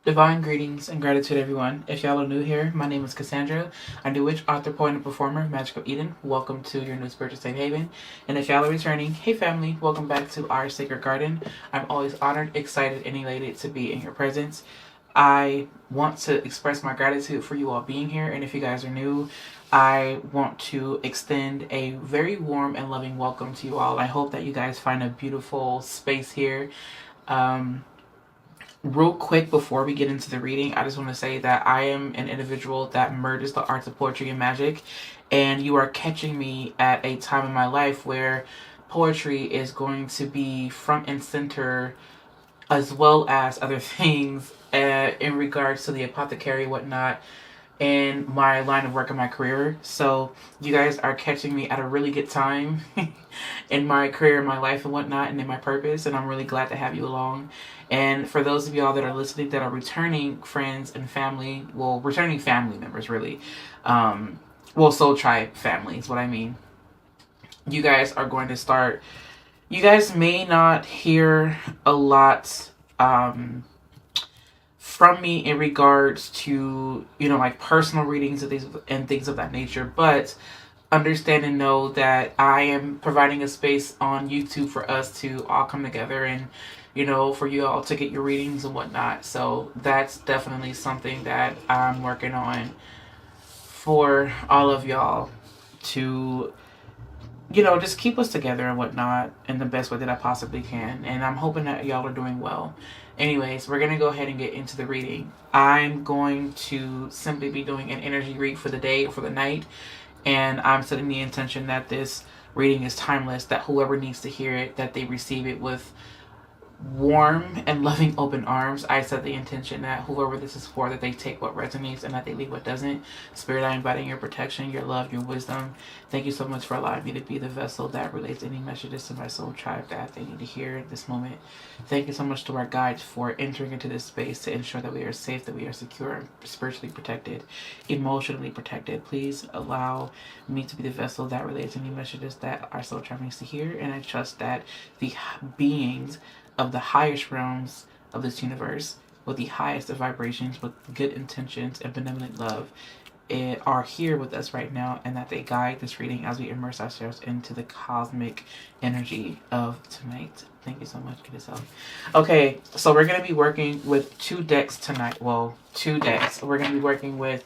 Divine greetings and gratitude, everyone. If y'all are new here, my name is Cassandra. I'm the witch, author, poet, and performer of Magic of Eden. Welcome to your new spiritual safe haven. And if y'all are returning, hey family, welcome back to our sacred garden. I'm always honored, excited, and elated to be in your presence. I want to express my gratitude for you all being here. And if you guys are new, I want to extend a very warm and loving welcome to you all. I hope that you guys find a beautiful space here. Real quick before we get into the reading, I just want to say that I am an individual that merges the arts of poetry and magic, and you are catching me at a time in my life where poetry is going to be front and center, as well as other things in regards to the apothecary and whatnot in my line of work and my career. So you guys are catching me at a really good time in my career, my life and whatnot, and in my purpose, and I'm really glad to have you along. And for those of y'all that are listening that are returning friends and family, well, returning family members really, Soul Tribe family is what I mean. You guys are going to start, you guys may not hear a lot from me in regards to, like personal readings and things of that nature, but understand and know that I am providing a space on YouTube for us to all come together and, for you all to get your readings and whatnot. So that's definitely something that I'm working on for all of y'all to, just keep us together and whatnot in the best way that I possibly can. And I'm hoping that y'all are doing well. Anyways, we're going to go ahead and get into the reading. I'm going to simply be doing an energy read for the day or for the night. And I'm setting the intention that this reading is timeless, that whoever needs to hear it, that they receive it with warm and loving open arms. I set the intention that whoever this is for, that they take what resonates and that they leave what doesn't. Spirit, I invite in your protection, your love, your wisdom. Thank you so much for allowing me to be the vessel that relates any messages to my soul tribe that they need to hear at this moment. Thank you so much to our guides for entering into this space to ensure that we are safe, that we are secure, and spiritually protected, emotionally protected. Please allow me to be the vessel that relates any messages that our soul tribe needs to hear, and I trust that the beings of the highest realms of this universe, with the highest of vibrations, with good intentions and benevolent love, are here with us right now, and that they guide this reading as we immerse ourselves into the cosmic energy of tonight. Thank you so much, good yourself. Okay, so we're going to be working with two decks tonight. Well, two decks. We're going to be working with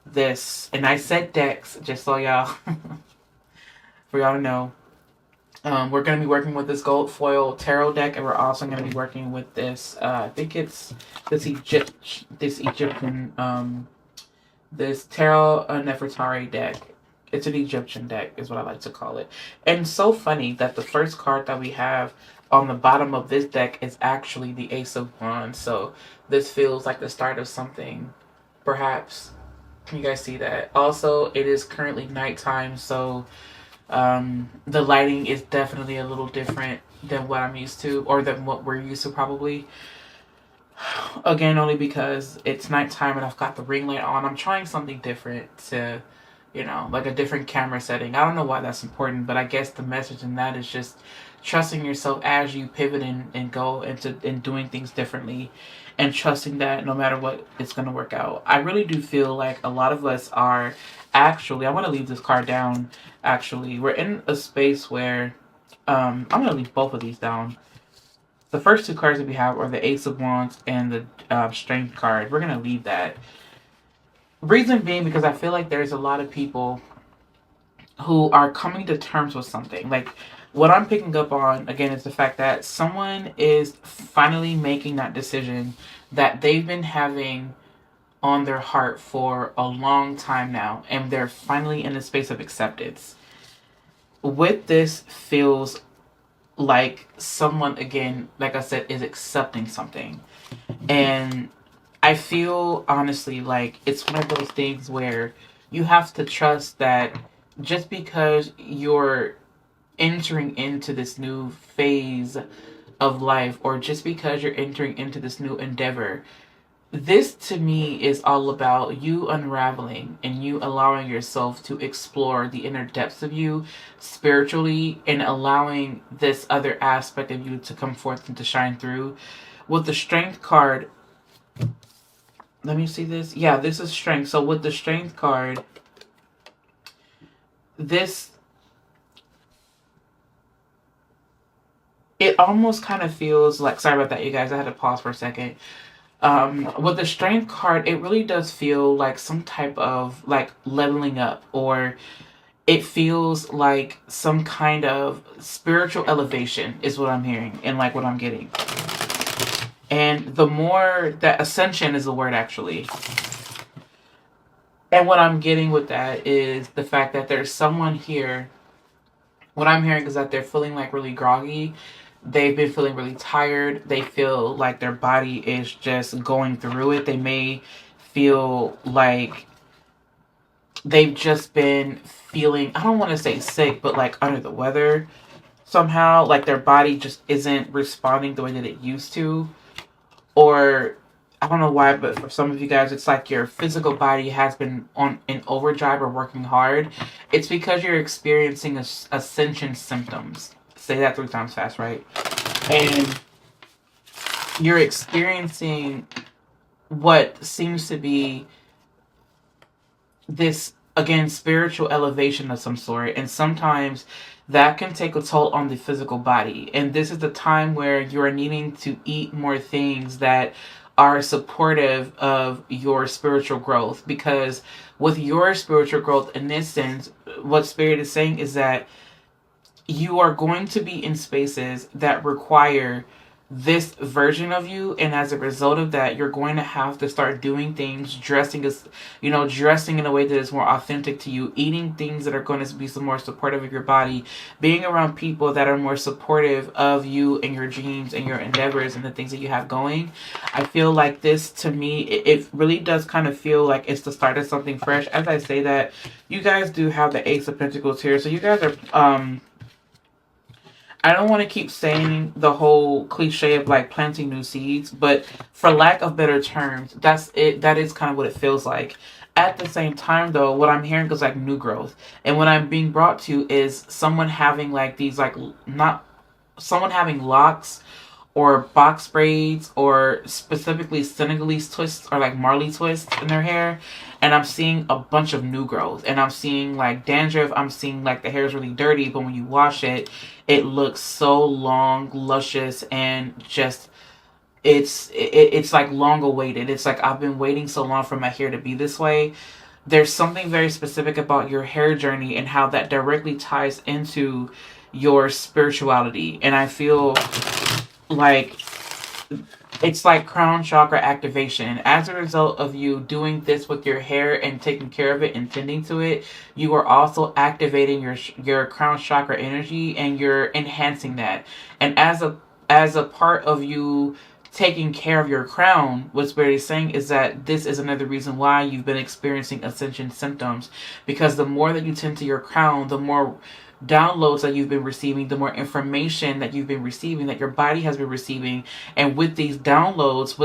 this, and I said decks just so y'all, for y'all to know. We're going to be working with this gold foil tarot deck, and we're also going to be working with this, I think it's this Egyptian, this tarot Nefertari deck. It's an Egyptian deck is what I like to call it. And so funny that the first card that we have on the bottom of this deck is actually the Ace of Wands. So this feels like the start of something, perhaps. Can you guys see that? Also, it is currently nighttime, so the lighting is definitely a little different than what I'm used to, or than what we're used to probably. Again, only because it's nighttime and I've got the ring light on. I'm trying something different to, like a different camera setting. I don't know why that's important, but I guess the message in that is just trusting yourself as you pivot and go into doing things differently, and trusting that no matter what, it's going to work out. I really do feel like a lot of us are actually, I want to leave this card down. Actually, we're in a space where I'm going to leave both of these down. The first two cards that we have are the Ace of Wands and the Strength card. We're going to leave that. Reason being because I feel like there's a lot of people who are coming to terms with something. Like, what I'm picking up on, again, is the fact that someone is finally making that decision that they've been having on their heart for a long time now, and they're finally in a space of acceptance. With this feels like someone, again, like I said, is accepting something. And I feel honestly like it's one of those things where you have to trust that just because you're entering into this new phase of life, or just because you're entering into this new endeavor, this to me is all about you unraveling and you allowing yourself to explore the inner depths of you spiritually, and allowing this other aspect of you to come forth and to shine through. With the Strength card, let me see this. Yeah, this is strength. So with the strength card, this, it almost kind of feels like, sorry about that, you guys. I had to pause for a second. With the strength card, it really does feel like some type of like leveling up, or it feels like some kind of spiritual elevation is what I'm hearing and like what I'm getting. And the more that ascension is the word actually. And what I'm getting with that is the fact that there's someone here. What I'm hearing is that they're feeling like really groggy. They've been feeling really tired. They feel like their body is just going through it. They may feel like they've just been feeling, I don't want to say sick, but like under the weather somehow. Like their body just isn't responding the way that it used to. Or I don't know why, but for some of you guys, it's like your physical body has been on in overdrive or working hard. It's because you're experiencing ascension symptoms. Say that 3 times fast, right? And you're experiencing what seems to be this, again, spiritual elevation of some sort. And sometimes that can take a toll on the physical body. And this is the time where you're needing to eat more things that are supportive of your spiritual growth. Because with your spiritual growth, in this sense, what Spirit is saying is that you are going to be in spaces that require this version of you, and as a result of that, you're going to have to start doing things, dressing as, dressing in a way that is more authentic to you, eating things that are going to be some more supportive of your body, being around people that are more supportive of you and your dreams and your endeavors and the things that you have going. I feel like this, to me, it really does kind of feel like it's the start of something fresh. As I say that, you guys do have the Ace of Pentacles here, so you guys are I don't want to keep saying the whole cliche of like planting new seeds, but for lack of better terms, that's it. That is kind of what it feels like. At the same time, though, what I'm hearing is like new growth, and what I'm being brought to is someone having like these like not someone having locks or box braids or specifically Senegalese twists or like Marley twists in their hair. And I'm seeing a bunch of new growth, and I'm seeing like dandruff. I'm seeing like the hair is really dirty, but when you wash it, it looks so long, luscious, and just it's like long awaited. It's like I've been waiting so long for my hair to be this way. There's something very specific about your hair journey and how that directly ties into your spirituality. And I feel like it's like crown chakra activation. As a result of you doing this with your hair and taking care of it and tending to it, you are also activating your crown chakra energy, and you're enhancing that. And as a part of you taking care of your crown, what Spirit is saying is that this is another reason why you've been experiencing ascension symptoms. Because the more that you tend to your crown, the more downloads that you've been receiving, the more information that you've been receiving, that your body has been receiving. And with these downloads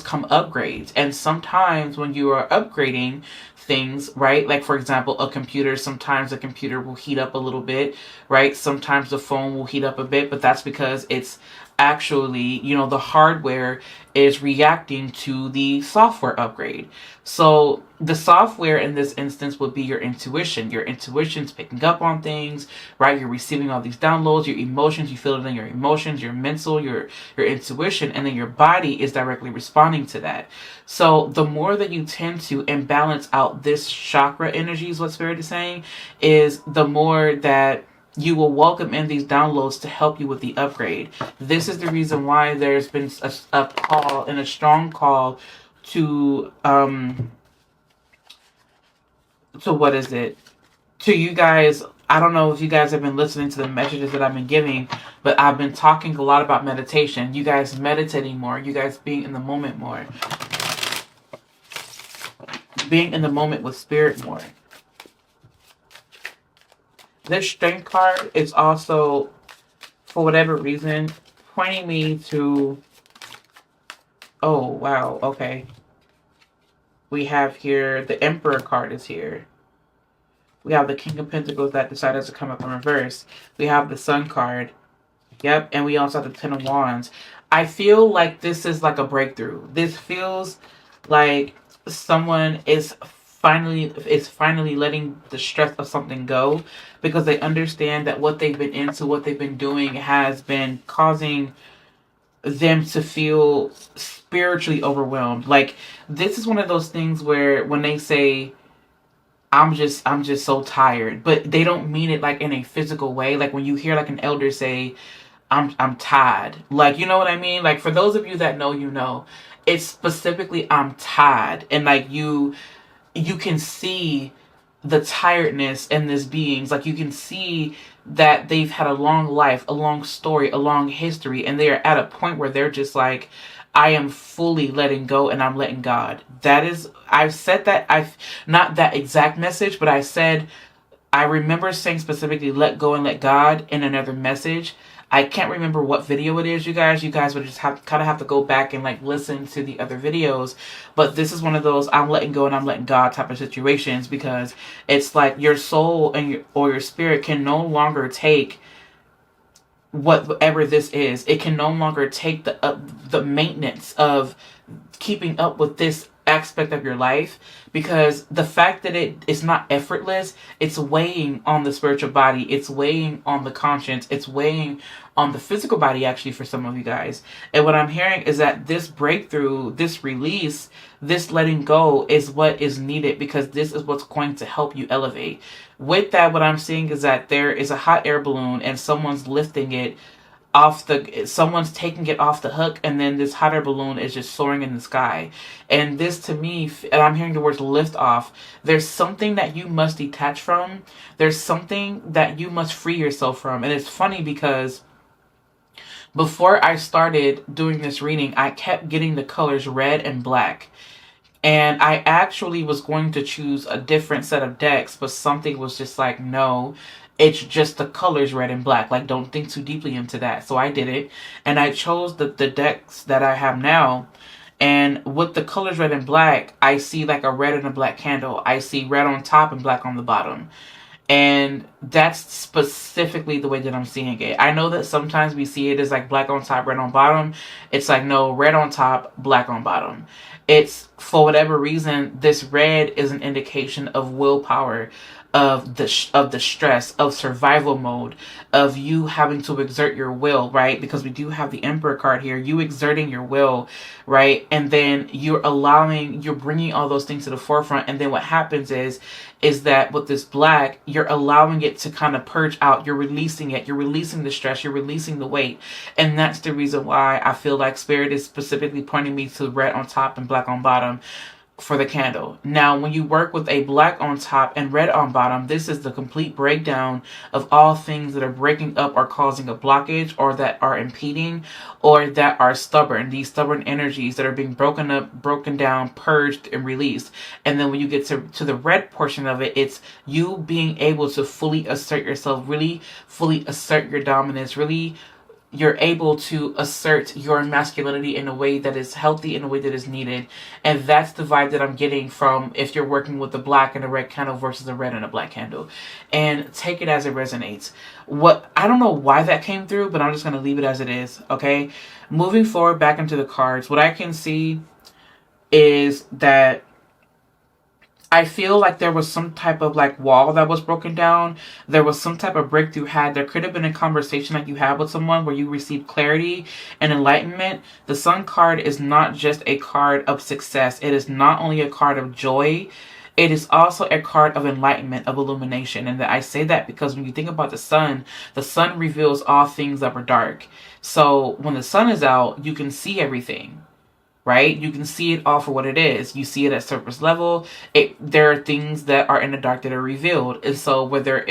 come upgrades. And sometimes when you are upgrading things, right, like for example a computer, sometimes the computer will heat up a little bit, right? Sometimes the phone will heat up a bit, but that's because it's actually, the hardware is reacting to the software upgrade. So the software in this instance would be your intuition. Your intuition's picking up on things, right? You're receiving all these downloads, your emotions, you feel it in your emotions, your mental, your intuition, and then your body is directly responding to that. So the more that you tend to imbalance out this chakra energy, is what Spirit is saying, is the more that you will welcome in these downloads to help you with the upgrade. This is the reason why there's been a call, and a strong call to what is it? To you guys. I don't know if you guys have been listening to the messages that I've been giving, but I've been talking a lot about meditation. You guys meditating more. You guys being in the moment more. Being in the moment with Spirit more. This strength card is also, for whatever reason, pointing me to... Oh, wow, okay. We have here, the Emperor card is here. We have the King of Pentacles that decided to come up in reverse. We have the Sun card. Yep, and we also have the Ten of Wands. I feel like this is like a breakthrough. This feels like someone is finally letting the stress of something go, because they understand that what they've been into, what they've been doing, has been causing them to feel spiritually overwhelmed. Like, this is one of those things where when they say, I'm just so tired, but they don't mean it like in a physical way. Like when you hear like an elder say, I'm tired. Like, you know what I mean? Like, for those of you that know, you know, it's specifically I'm tired. And like you can see the tiredness in this beings. Like, you can see that they've had a long life, a long story, a long history, and they are at a point where they're just like, I am fully letting go and I'm letting God. That is, I've said that, I've not that exact message, but I remember saying specifically let go and let God in another message. I can't remember what video it is, you guys. You guys would just have to go back and like listen to the other videos. But this is one of those I'm letting go and I'm letting God type of situations, because it's like your soul and your spirit can no longer take whatever this is. It can no longer take the maintenance of keeping up with this aspect of your life, because the fact that it is not effortless, it's weighing on the spiritual body, it's weighing on the conscience, it's weighing on the physical body, actually, for some of you guys. And what I'm hearing is that this breakthrough, this release, this letting go is what is needed, because this is what's going to help you elevate. With that, what I'm seeing is that there is a hot air balloon and someone's lifting it someone's taking it off the hook, and then this hot air balloon is just soaring in the sky. And this, to me, and I'm hearing the words lift off, there's something that you must detach from. There's something that you must free yourself from. And it's funny because before I started doing this reading, I kept getting the colors red and black. And I actually was going to choose a different set of decks, but something was just like, no, it's just the colors red and black. Like, don't think too deeply into that. So I did it. And I chose the decks that I have now. And with the colors red and black, I see like a red and a black candle. I see red on top and black on the bottom. And that's specifically the way that I'm seeing it. I know that sometimes we see it as like black on top, red on bottom. It's like, no, red on top, black on bottom. It's, for whatever reason, this red is an indication of willpower, of the stress, of survival mode, of you having to exert your will, right? Because we do have the Emperor card here, you exerting your will, right? And then you're bringing all those things to the forefront. And then what happens is that with this black, you're allowing it to kind of purge out. You're releasing it. You're releasing the stress. You're releasing the weight. And that's the reason why I feel like Spirit is specifically pointing me to red on top and black on bottom for the candle. Now, when you work with a black on top and red on bottom, this is the complete breakdown of all things that are breaking up or causing a blockage, or that are impeding, or that are stubborn. These stubborn energies that are being broken up, broken down, purged, and released. And then when you get to the red portion of it, it's you being able to fully assert yourself, really fully assert your dominance, really you're able to assert your masculinity in a way that is healthy, in a way that is needed. And that's the vibe that I'm getting from if you're working with a black and a red candle versus a red and a black candle. And take it as it resonates. I don't know why that came through, but I'm just going to leave it as it is, okay? Moving forward back into the cards, what I can see is that I feel like there was some type of like wall that was broken down. There was some type of breakthrough had. There could have been a conversation that you had with someone where you received clarity and enlightenment. The Sun card is not just a card of success. It is not only a card of joy. It is also a card of enlightenment, of illumination. And I say that because when you think about the sun reveals all things that were dark. So when the sun is out, you can see everything. Right? You can see it all for what it is. You see it at surface level. There are things that are in the dark that are revealed. And so where there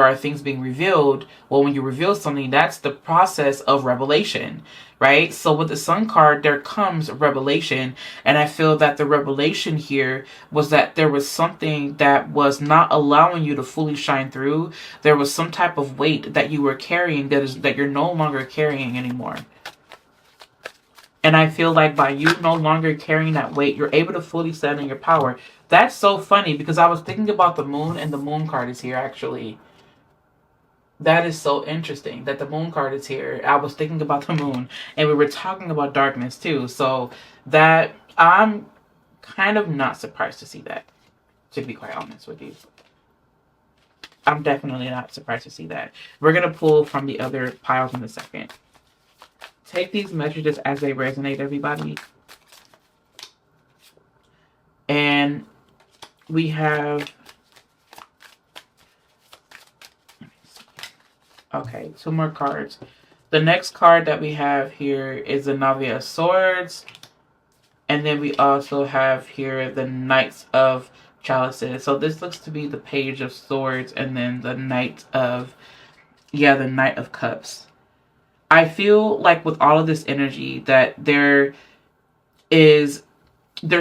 are things being revealed, well, when you reveal something, that's the process of revelation, right? So with the Sun card, there comes revelation. And I feel that the revelation here was that there was something that was not allowing you to fully shine through. There was some type of weight that you were carrying that you're no longer carrying anymore. And I feel like by you no longer carrying that weight, you're able to fully stand in your power. That's so funny because I was thinking about the moon, and the moon card is here actually. That is so interesting that the moon card is here. I was thinking about the moon, and we were talking about darkness too. So that I'm kind of not surprised to see that, to be quite honest with you. I'm definitely not surprised to see that. We're going to pull from the other piles in a second. Take these messages as they resonate, everybody. And we have, okay, 2 more cards. The next card that we have here is the Nave of Swords. And then we also have here the Knights of Chalices. So this looks to be the Page of Swords and then the Knight of, the Knight of Cups. I feel like with all of this energy that there's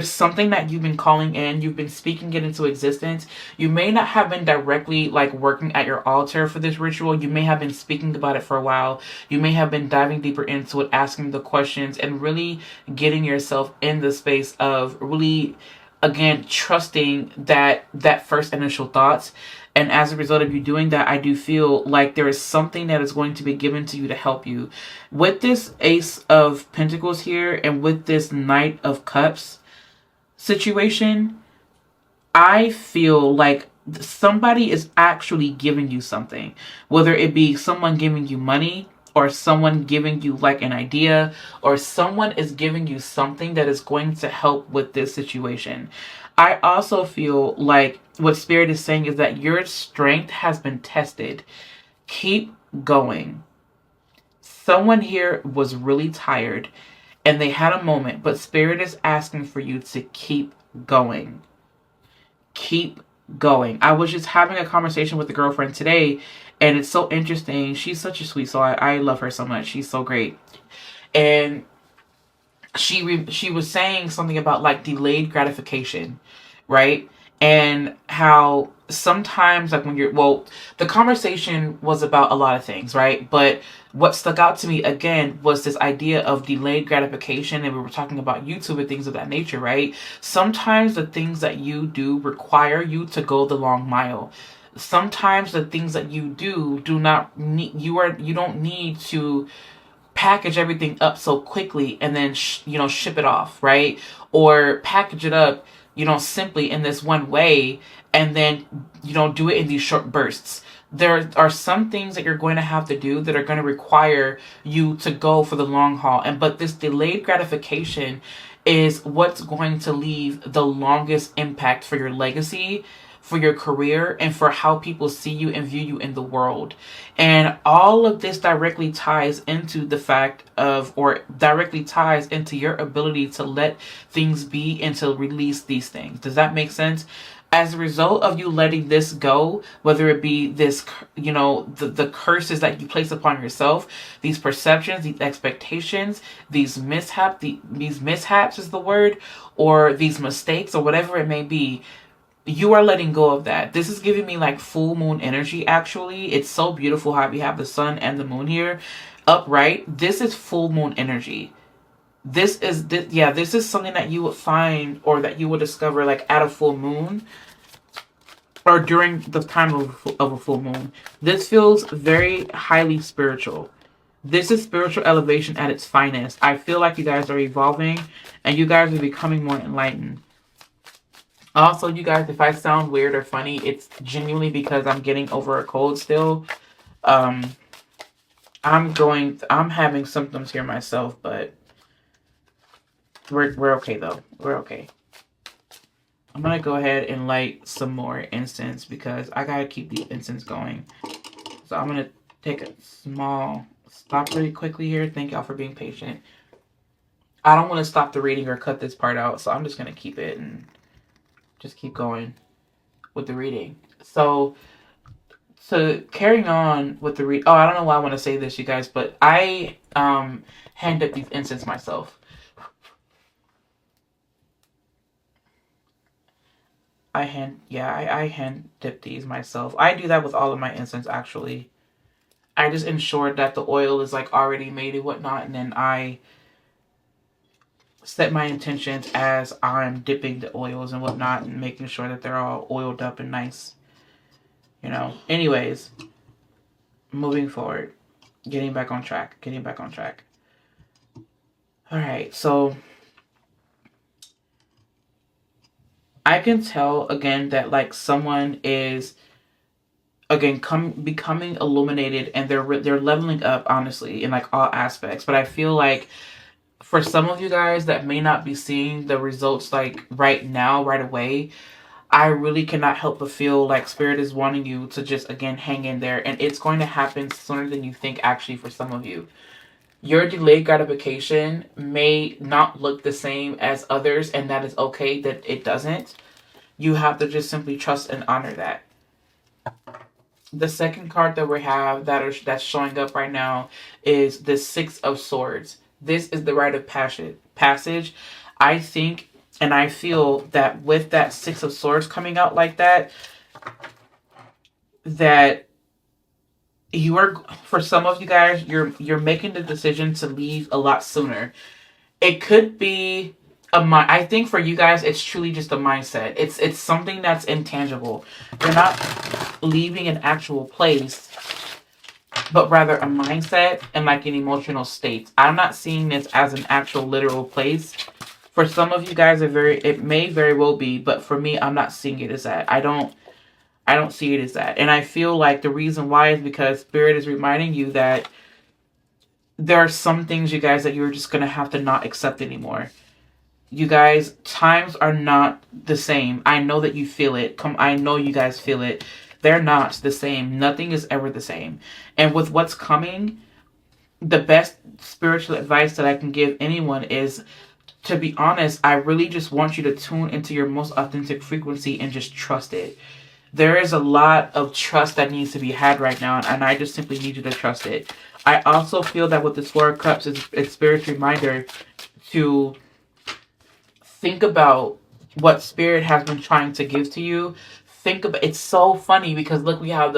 something that you've been calling in, you've been speaking it into existence. You may not have been directly like working at your altar for this ritual. You may have been speaking about it for a while. You may have been diving deeper into it, asking the questions, and really getting yourself in the space of really, again, trusting that first initial thoughts. And as a result of you doing that, I do feel like there is something that is going to be given to you to help you. With this Ace of Pentacles here and with this Knight of Cups situation, I feel like somebody is actually giving you something, whether it be someone giving you money or someone giving you like an idea, or someone is giving you something that is going to help with this situation. I also feel like what Spirit is saying is that your strength has been tested. Keep going. Someone here was really tired and they had a moment, but Spirit is asking for you to keep going. Keep going. I was just having a conversation with a girlfriend today, and it's so interesting. She's such a sweet soul. I love her so much. She's so great. And she was saying something about like delayed gratification, right? And how sometimes like when the conversation was about a lot of things, right? But what stuck out to me again was this idea of delayed gratification, and we were talking about YouTube and things of that nature, right? Sometimes the things that you do require you to go the long mile. Sometimes the things that you do not need, you don't need to package everything up so quickly and then ship it off, right? Or package it up simply in this one way and then do it in these short bursts. There are some things that you're going to have to do that are going to require you to go for the long haul, but this delayed gratification is what's going to leave the longest impact for your legacy, for your career, and for how people see you and view you in the world. And all of this directly ties into the fact of, or directly ties into your ability to let things be and to release these things. Does that make sense? As a result of you letting this go, whether it be this, the curses that you place upon yourself, these perceptions, these expectations, these mishaps is the word, or these mistakes, or whatever it may be, you are letting go of that. This is giving me like full moon energy, actually. It's so beautiful how we have the sun and the moon here upright. This is full moon energy. This is something that you would find or that you would discover like at a full moon or during the time of a full moon. This feels very highly spiritual. This is spiritual elevation at its finest. I feel like you guys are evolving and you guys are becoming more enlightened. Also, you guys, if I sound weird or funny, it's genuinely because I'm getting over a cold still. I'm having symptoms here myself, but we're okay though. We're okay. I'm gonna go ahead and light some more incense because I gotta keep the incense going. So I'm gonna take a small stop really quickly here. Thank y'all for being patient. I don't want to stop the reading or cut this part out, so I'm just gonna keep it and just keep going with the reading. So carrying on with the read. Oh, I don't know why I want to say this, you guys, but I hand dipped these incense myself. I hand dip these myself. I do that with all of my incense, actually. I just ensure that the oil is like already made and whatnot, and then I set my intentions as I'm dipping the oils and whatnot and making sure that they're all oiled up and nice. Anyways, moving forward, getting back on track. All right, so I can tell again that like someone is again becoming illuminated, and they're leveling up honestly in like all aspects. But I feel like for some of you guys that may not be seeing the results like right now, right away, I really cannot help but feel like Spirit is wanting you to just again hang in there, and it's going to happen sooner than you think. Actually, for some of you, your delayed gratification may not look the same as others, and that is okay that it doesn't. You have to just simply trust and honor that. The second card that we have that's showing up right now is the Six of Swords. This is the rite of passage. I think and I feel that with that Six of Swords coming out like that, that you are, for some of you guys, you're making the decision to leave a lot sooner. It could be I think for you guys, it's truly just a mindset. It's something that's intangible. You're not leaving an actual place, but rather a mindset and like an emotional state. I'm not seeing this as an actual literal place. For some of you guys, it may very well be, but for me, I'm not seeing it as that. I don't see it as that. And I feel like the reason why is because Spirit is reminding you that there are some things, you guys, that you're just gonna have to not accept anymore. You guys, times are not the same. I know that you feel it. I know you guys feel it. They're not the same. Nothing is ever the same. And with what's coming, the best spiritual advice that I can give anyone is, to be honest, I really just want you to tune into your most authentic frequency and just trust it. There is a lot of trust that needs to be had right now, and I just simply need you to trust it. I also feel that with the Four of Cups, it's Spirit's reminder to think about what Spirit has been trying to give to you. Think about, it's so funny because look, we have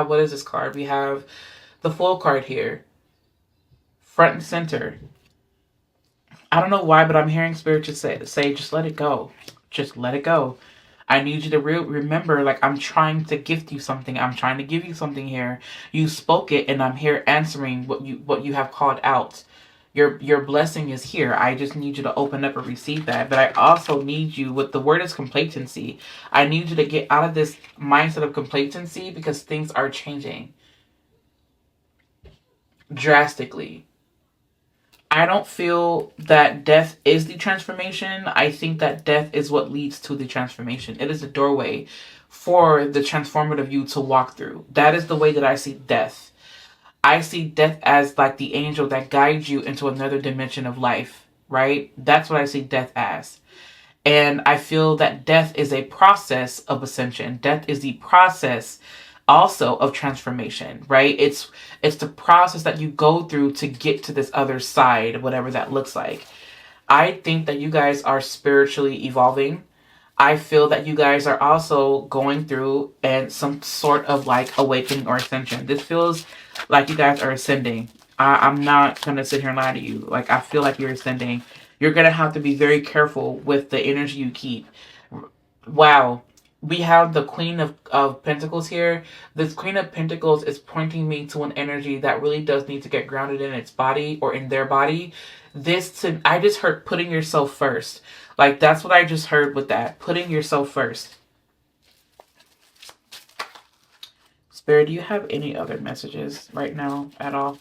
what is this card? We have the Fool card here, front and center. I don't know why, but I'm hearing Spirit just say just let it go. Just let it go. I need you to remember, like, I'm trying to gift you something. I'm trying to give you something here. You spoke it, and I'm here answering what you have called out. Your blessing is here. I just need you to open up and receive that. But I also need you, with the word is complacency. I need you to get out of this mindset of complacency because things are changing drastically. I don't feel that death is the transformation. I think that death is what leads to the transformation. It is the doorway for the transformative you to walk through. That is the way that I see death. I see death as like the angel that guides you into another dimension of life, right? That's what I see death as. And I feel that death is a process of ascension. Death is the process also of transformation, right? It's the process that you go through to get to this other side, whatever that looks like. I think that you guys are spiritually evolving. I feel that you guys are also going through and some sort of like awakening or ascension. This feels like you guys are ascending. I'm not gonna sit here and lie to you. Like, I feel like you're ascending. You're gonna have to be very careful with the energy you keep. Wow. We have the Queen of Pentacles here. This Queen of Pentacles is pointing me to an energy that really does need to get grounded in its body or in their body. I just heard putting yourself first. Like, that's what I just heard with that. Putting yourself first. Spirit, do you have any other messages right now at all?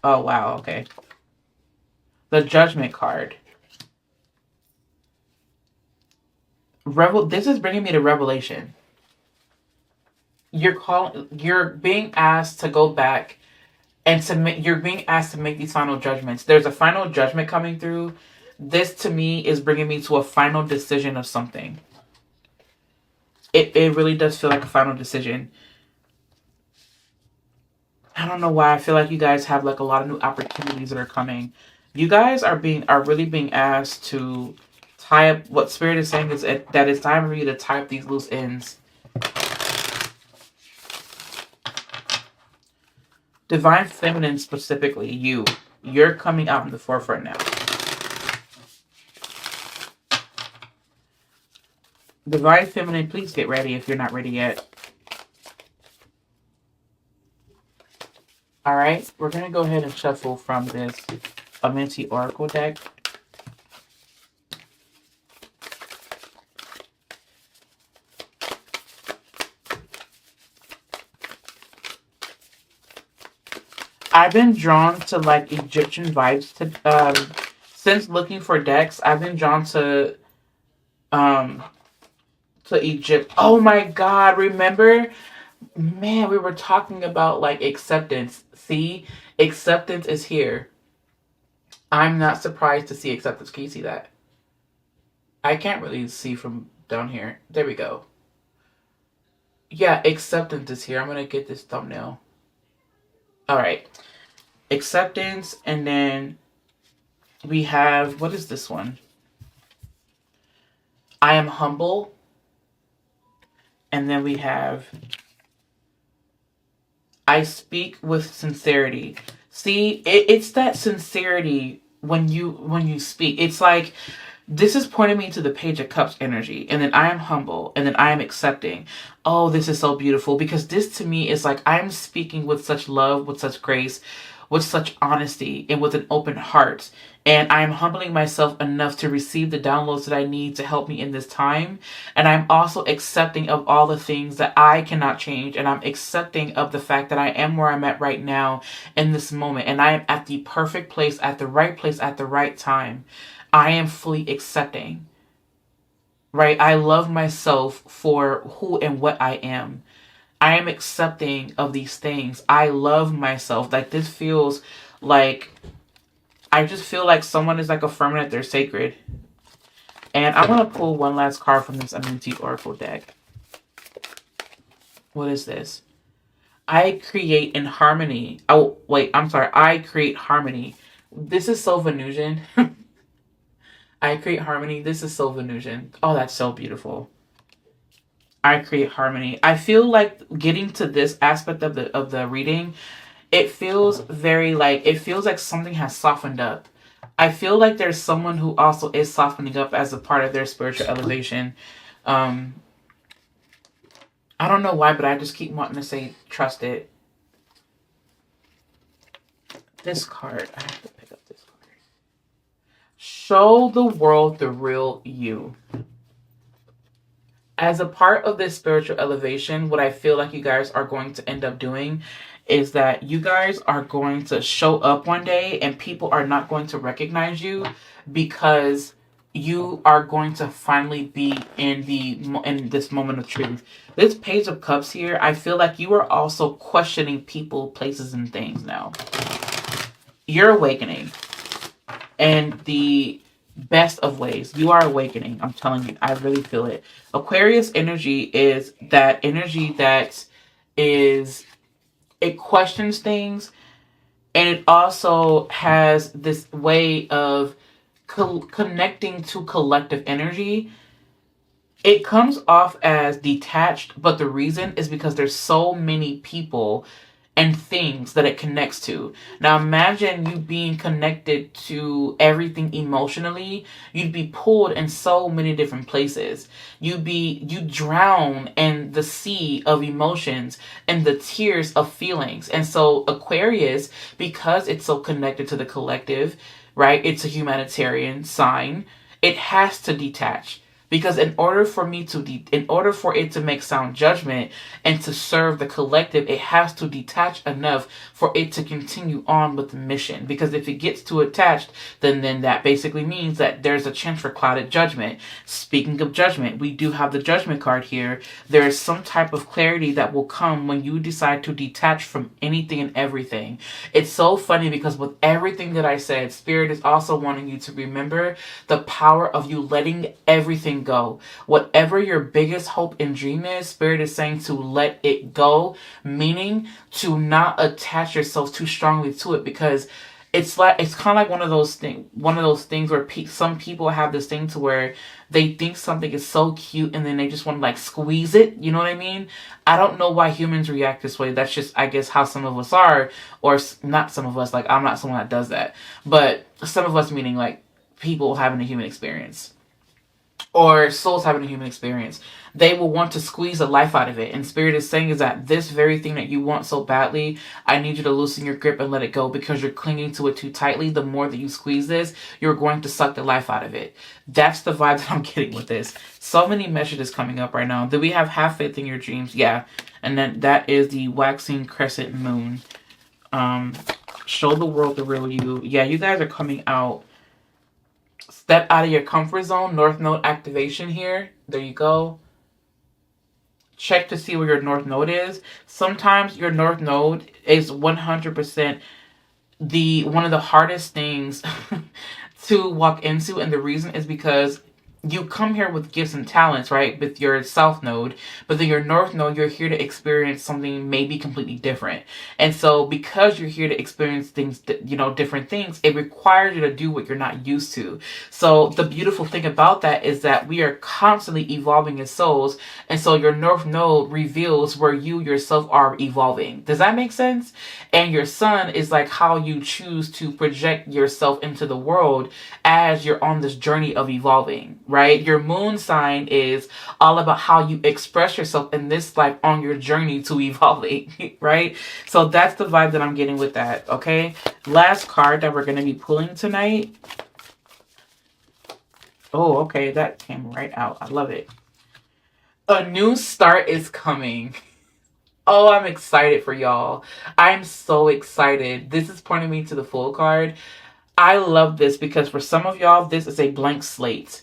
Oh, wow. Okay. The Judgment card. This is bringing me to revelation. You're being asked to go back and you're being asked to make these final judgments. There's a final judgment coming through. This to me is bringing me to a final decision of something. It really does feel like a final decision. I don't know why I feel like you guys have like a lot of new opportunities that are coming. You guys are really being asked to tie up. What Spirit is saying is that it's time for you to tie up these loose ends. Divine Feminine specifically, you're coming out in the forefront now. Divine Feminine, please get ready if you're not ready yet. All right, we're going to go ahead and shuffle from this Amenti Oracle deck. I've been drawn to like Egyptian vibes since looking for decks. I've been drawn um to Egypt. Oh my God, remember? Man, we were talking about like acceptance. See, acceptance is here. I'm not surprised to see acceptance. Can you see that? I can't really see from down here. There we go. Yeah, acceptance is here. I'm gonna get this thumbnail. All right, acceptance, and then we have, what is this one? I am humble, and then we have I speak with sincerity. See, it's that sincerity when you speak. It's like this is pointing me to the Page of Cups energy, and then I am humble, and then I am accepting. Oh, this is so beautiful, because this to me is like I'm speaking with such love, with such grace, with such honesty, and with an open heart. And I am humbling myself enough to receive the downloads that I need to help me in this time. And I'm also accepting of all the things that I cannot change. And I'm accepting of the fact that I am where I'm at right now in this moment. And I am at the perfect place at the right time. I am fully accepting, right? I love myself for who and what I am. I am accepting of these things. I love myself. Like this feels like, I just feel like someone is like affirming that they're sacred. And I'm going to pull one last card from this Amenti Oracle deck. What is this? I create in harmony. Oh, wait, I'm sorry. I create harmony. This is so Venusian. I create harmony. This is so Venusian. Oh, that's so beautiful. I create harmony. I feel like getting to this aspect of the reading, it feels very like, it feels like something has softened up. I feel like there's someone who also is softening up as a part of their spiritual elevation. I don't know why, but I just keep wanting to say trust it. This card, I have to pick up this card. Show the world the real you. As a part of this spiritual elevation, what I feel like you guys are going to end up doing is that you guys are going to show up one day and people are not going to recognize you, because you are going to finally be in this moment of truth. This Page of Cups here, I feel like you are also questioning people, places, and things now. You're awakening. And the best of ways. You are awakening. I'm telling you. I really feel it. Aquarius energy is that energy that is, it questions things, and it also has this way of connecting to collective energy. It comes off as detached, but the reason is because there's so many people and things that it connects to. Now imagine you being connected to everything emotionally. You'd be pulled in so many different places. You drown in the sea of emotions and the tears of feelings. And so Aquarius, because it's so connected to the collective, right? It's a humanitarian sign. It has to detach. Because in order for it to make sound judgment and to serve the collective, it has to detach enough for it to continue on with the mission. Because if it gets too attached, then that basically means that there's a chance for clouded judgment. Speaking of judgment, we do have the Judgment card here. There is some type of clarity that will come when you decide to detach from anything and everything. It's so funny because with everything that I said, Spirit is also wanting you to remember the power of you letting everything go. Whatever your biggest hope and dream is, Spirit is saying to let it go, meaning to not attach yourself too strongly to it, because it's kind of like one of those things where some people have this thing to where they think something is so cute and then they just want to like squeeze it. You know what I mean? I don't know why humans react this way. That's just, I guess, how some of us are, or not some of us. Like, I'm not someone that does that, but some of us, meaning like people having a human experience, or souls having a human experience, they will want to squeeze the life out of it. And Spirit is saying is that this very thing that you want so badly, I need you to loosen your grip and let it go, because you're clinging to it too tightly. The more that you squeeze this, you're going to suck the life out of it. That's the vibe that I'm getting with this. So many messages coming up right now. Do we have faith in your dreams? Yeah. And then that is the waxing crescent moon. Show the world the real you. Yeah, you guys are coming out. Step out of your comfort zone. North Node activation here. There you go. Check to see where your North Node is. Sometimes your North Node is 100% one of the hardest things to walk into, and the reason is because you come here with gifts and talents, right, with your south node, but then your north node, you're here to experience something maybe completely different. And so because you're here to experience things, different things, it requires you to do what you're not used to. So the beautiful thing about that is that we are constantly evolving as souls, and so your north node reveals where you yourself are evolving. Does that make sense? And your sun is like how you choose to project yourself into the world as you're on this journey of evolving, right? Your moon sign is all about how you express yourself in this life on your journey to evolving, right? So that's the vibe that I'm getting with that, okay? Last card that we're going to be pulling tonight. Oh, okay, that came right out. I love it. A new start is coming. Oh, I'm excited for y'all. I'm so excited. This is pointing me to the Fool card. I love this because for some of y'all, this is a blank slate.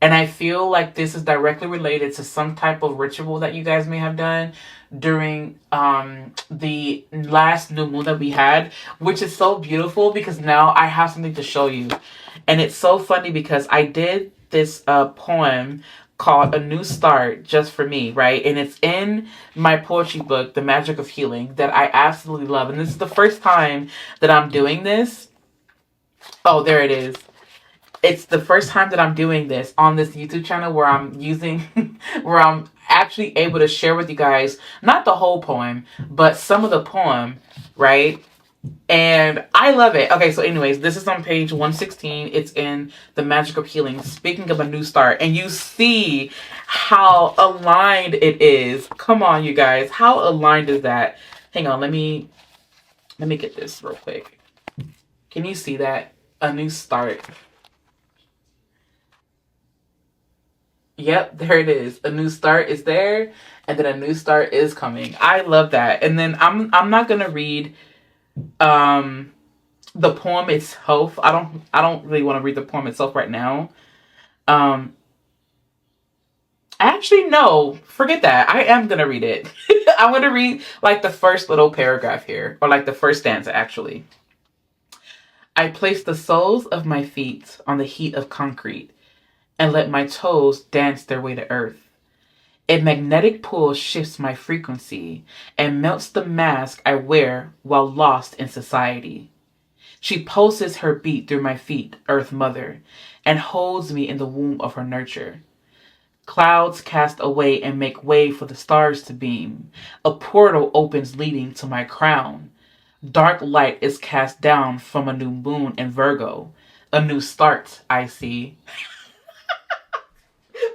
And I feel like this is directly related to some type of ritual that you guys may have done during the last new moon that we had, which is so beautiful because now I have something to show you. And it's so funny because I did this poem called A New Start just for me, right? And it's in my poetry book, The Magic of Healing, that I absolutely love. And this is the first time that I'm doing this. Oh, there it is. It's the first time that I'm doing this on this YouTube channel where I'm using, where I'm actually able to share with you guys, not the whole poem, but some of the poem, right? And I love it. Okay, so anyways, this is on page 116. It's in The Magic of Healing, speaking of a new start. And you see how aligned it is. Come on, you guys. How aligned is that? Hang on, let me get this real quick. Can you see that? A new start. Yep, there it is. A new start is there, and then a new start is coming. I love that. And then I'm not gonna read the poem itself. I don't really want to read the poem itself right now. Actually, no, forget that. I am gonna read it. I'm gonna read like the first little paragraph here, or like the first stanza actually. I place the soles of my feet on the heat of concrete and let my toes dance their way to earth. A magnetic pull shifts my frequency and melts the mask I wear while lost in society. She pulses her beat through my feet, Earth Mother, and holds me in the womb of her nurture. Clouds cast away and make way for the stars to beam. A portal opens leading to my crown. Dark light is cast down from a new moon in Virgo. A new start, I see.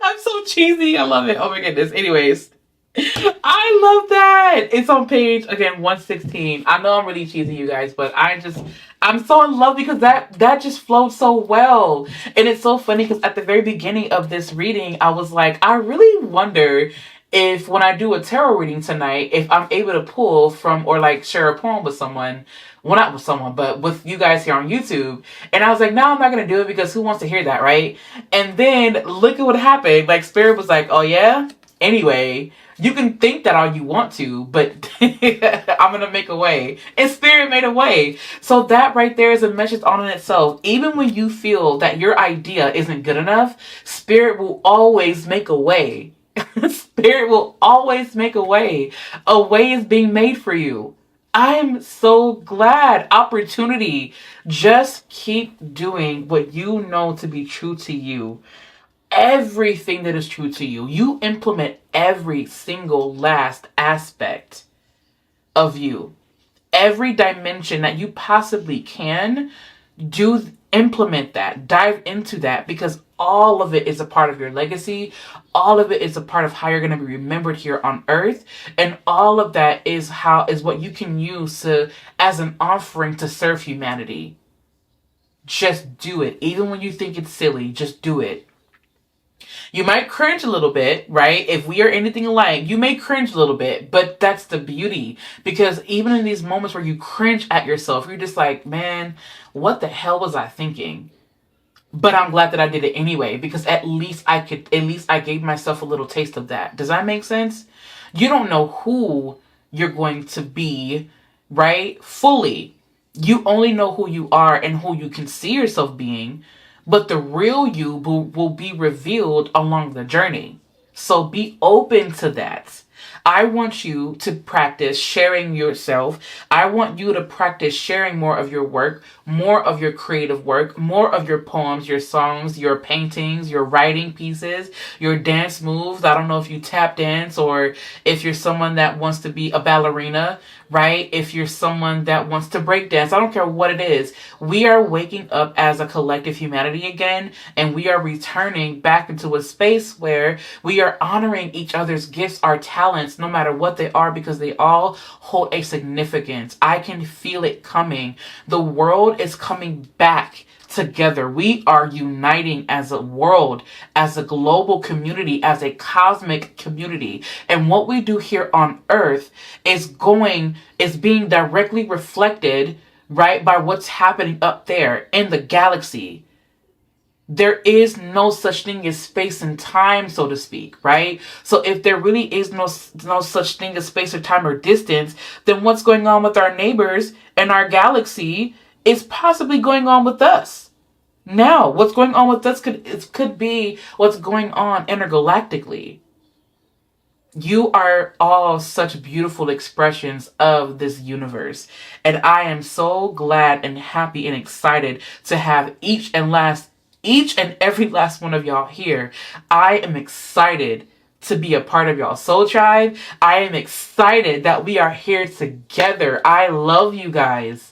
I'm so cheesy. I love it. Oh my goodness. Anyways, I love that. It's on page, again, 116. I know I'm really cheesy, you guys, but I'm so in love because that just flowed so well. And it's so funny because at the very beginning of this reading, I was like, I really wonder if when I do a tarot reading tonight, if I'm able to pull from or like share a poem with someone. Well, not with someone, but with you guys here on YouTube. And I was like, no, I'm not going to do it because who wants to hear that, right? And then look at what happened. Like, Spirit was like, oh, yeah? Anyway, you can think that all you want to, but I'm going to make a way. And Spirit made a way. So that right there is a message on in itself. Even when you feel that your idea isn't good enough, Spirit will always make a way. Spirit will always make a way. A way is being made for you. I'm so glad. Opportunity. Just keep doing what you know to be true to you. Everything that is true to you. You implement every single last aspect of you. Every dimension that you possibly can. Implement that. Dive into that because all of it is a part of your legacy. All of it is a part of how you're going to be remembered here on earth. And all of that is what you can use as an offering to serve humanity. Just do it. Even when you think it's silly, just do it. You might cringe a little bit, right? If we are anything alike, you may cringe a little bit, but that's the beauty. Because even in these moments where you cringe at yourself, you're just like, man, what the hell was I thinking? But I'm glad that I did it anyway, because at least I gave myself a little taste of that. Does that make sense? You don't know who you're going to be, right? Fully. You only know who you are and who you can see yourself being, but the real you will be revealed along the journey. So be open to that. I want you to practice sharing yourself. I want you to practice sharing more of your work, more of your creative work, more of your poems, your songs, your paintings, your writing pieces, your dance moves. I don't know if you tap dance or if you're someone that wants to be a ballerina, right? If you're someone that wants to break dance, I don't care what it is. We are waking up as a collective humanity again, and we are returning back into a space where we are honoring each other's gifts, our talents, no matter what they are, because they all hold a significance. I can feel it coming. The world is coming back together. We are uniting as a world, as a global community, as a cosmic community. And what we do here on Earth is being directly reflected, right, by what's happening up there in the galaxy. There is no such thing as space and time, so to speak, right? So if there really is no such thing as space or time or distance, then what's going on with our neighbors and our galaxy is possibly going on with us. Now, what's going on with us could be what's going on intergalactically. You are all such beautiful expressions of this universe. And I am so glad and happy and excited to have each and every last one of y'all here. I am excited to be a part of y'all soul tribe. I am excited that we are here together. I love you guys.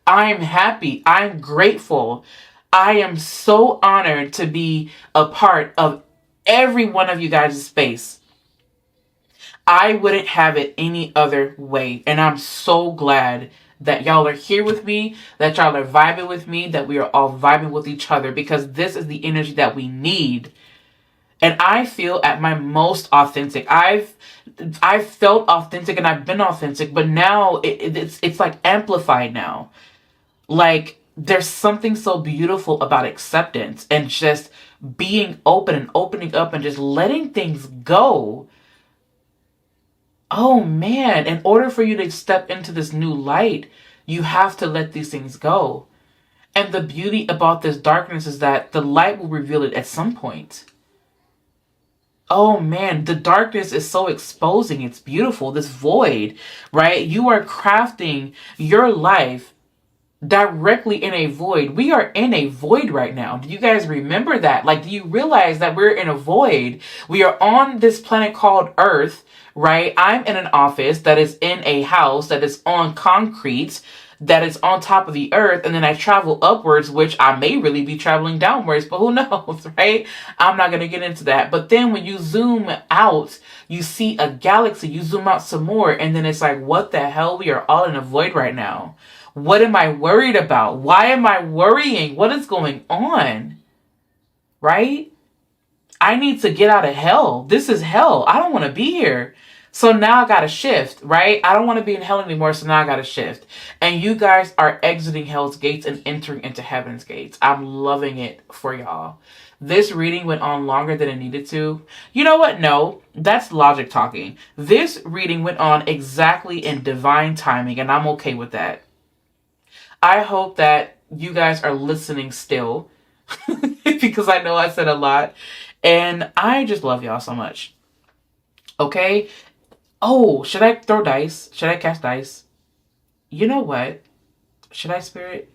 I'm happy. I'm grateful. I am so honored to be a part of every one of you guys' space. I wouldn't have it any other way. And I'm so glad that y'all are here with me, that y'all are vibing with me, that we are all vibing with each other, because this is the energy that we need. And I feel at my most authentic. I've felt authentic and I've been authentic, but now it's like amplified now. Like, there's something so beautiful about acceptance and just being open and opening up and just letting things go. Oh man, in order for you to step into this new light, you have to let these things go. And the beauty about this darkness is that the light will reveal it at some point. Oh man, the darkness is so exposing. It's beautiful. This void, right? You are crafting your life directly in a void. We are in a void right now. Do you guys remember that? Like, do you realize that we're in a void? We are on this planet called Earth, right? I'm in an office that is in a house that is on concrete, that is on top of the earth, and then I travel upwards, which I may really be traveling downwards, but who knows, right? I'm not going to get into that. But then when you zoom out, you see a galaxy, you zoom out some more, and then it's like, what the hell? We are all in a void right now. What am I worried about? Why am I worrying? What is going on? Right? I need to get out of hell. This is hell. I don't want to be here. So now I got to shift, right? I don't want to be in hell anymore, so now I got to shift. And you guys are exiting hell's gates and entering into heaven's gates. I'm loving it for y'all. This reading went on longer than it needed to. You know what? No, that's logic talking. This reading went on exactly in divine timing, and I'm okay with that. I hope that you guys are listening still because I know I said a lot, and I just love y'all so much. Okay? Oh, should I throw dice? Should I cast dice? You know what? Should I spirit?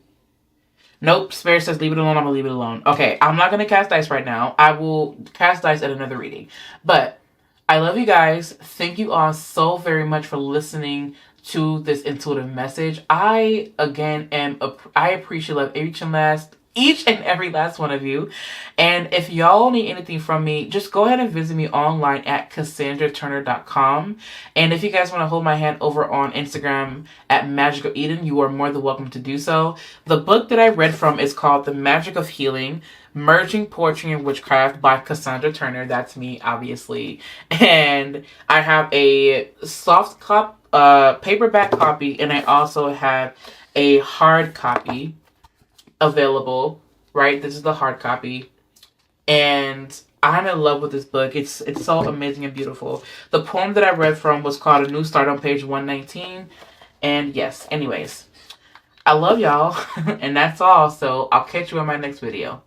Nope, spirit says leave it alone. I'm gonna leave it alone. Okay, I'm not gonna cast dice right now. I will cast dice at another reading. But I love you guys. Thank you all so very much for listening to this intuitive message. I appreciate love each and every last one of you. And if y'all need anything from me, just go ahead and visit me online at CassandraTurner.com. And if you guys want to hold my hand over on Instagram at Magical Eden, you are more than welcome to do so. The book that I read from is called The Magic of Healing, Merging Poetry and Witchcraft by Cassandra Turner. That's me, obviously. And I have a paperback copy, and I also have a hard copy available. Right, this is the hard copy, and I'm in love with this book. It's so amazing and beautiful. The poem that I read from was called A New Start on page 119. And yes, anyways, I love y'all, and that's all. So I'll catch you in my next video.